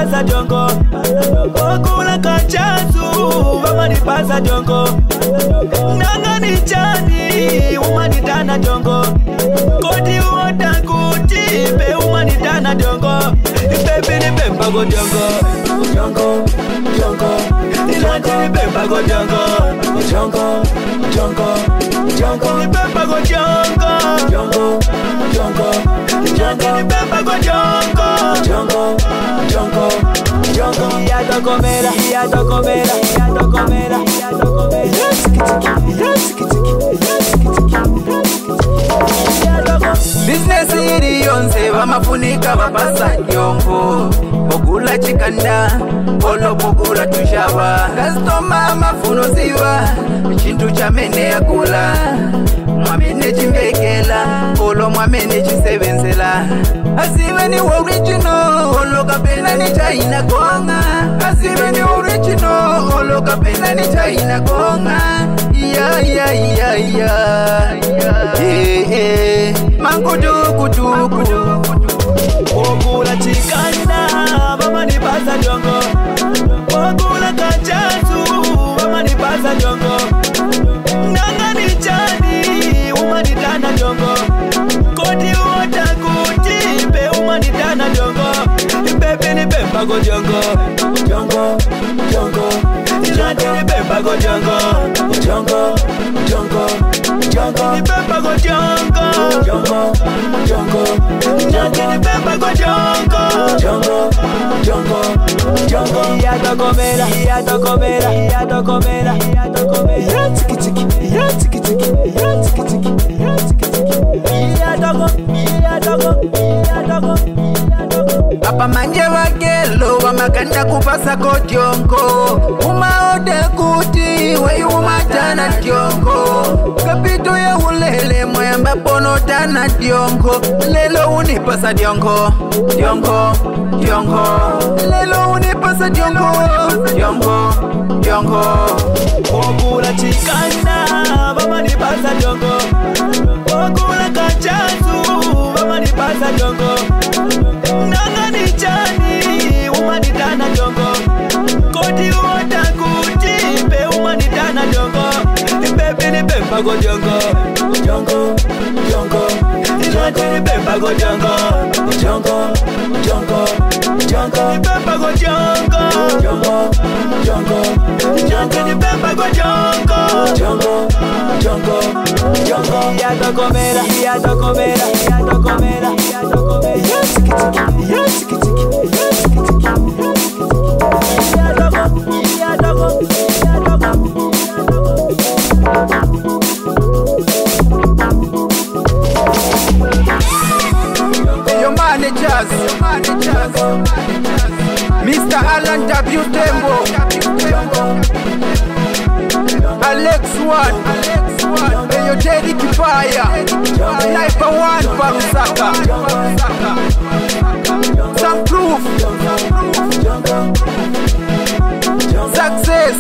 pasa jongo. Okula kachasu vama ni pasa jongo. Nanga ni chani umani tana jongo. Koti uota kuti be umani tana jongo. Baby ni bemba go jongo. Jongo, jongo. Nilanti ni bemba go jongo. Jongo, jongo, jongo. Ni bemba go jongo. Jongo, jongo. Nilanti ni bemba go jongo. Jongo, jongo, jongo. Ya to comera, ya to comera, ya to comera, ya to comera. Business iri yonse bamafunika babasa nyongo. Bogula chikanda, polo bogula tushaba. Customer mafuno ziwa, chintu cha mene ya kula. Mwamene chimbekela, polo mwamene chisebenzela. Asiwe ni original, olo kapena ni China konga. Asiwe ni original, olo kapena ni China konga. Mangudugudugu. Ogula chikanda, mama ni pasa jongo. Ogula kachasu, mama ni pasa jongo. Nanga ni chani, umani tana jongo. Koti uota kuti, be umani tana jongo. Baby ni bemba go jongo. Jongo, jongo. Nilanti ni bemba go jongo. Jongo, jongo, jongo. Ni bemba go jongo. Jongo, jongo. Nilanti ni bemba go jongo. Jongo, jongo, jongo. Ya to comera, ya to comera, ya to comera, ya to comera. Ya tiki tiki, ya tiki tiki, ya tiki tiki, ya tiki tiki. Ya to go, ya to go, ya to go, ya to go. Papa manje wakelo wamakanda kupasa kojongo. Umaode kuti we umatana diongo. Kapito ya ulele mwemba pono tana diongo. Lelo unipasa diongo, diongo, diongo. Lelo unipasa diongo, diongo, diongo. Ogula chikanda, mama ni pasa jongo. Ogula kachasu, mama ni pasa jongo. Nanga ni chani, umani tana jongo. Koti uota kuti, be umani tana jongo. Baby ni bemba go jongo. Jongo, jongo. Nilanti ni bemba go jongo. Jongo, jongo, jongo. Ni bemba go jongo. Jongo, jongo. Nilanti ni bemba go jongo. Jongo, jongo, jongo. Ya to comera, ya to comera, ya to comera, ya to comera. Ya tiki tiki, ya tiki tiki, ya tiki tiki, ya tiki tiki. Ya to go, ya to go, ya to go, ya to go. Your managers, Mr. Alan W. Tembo, Alex One, Eyo Jerry Kifaya, Sniper One Parusaka, Some Proof, Success.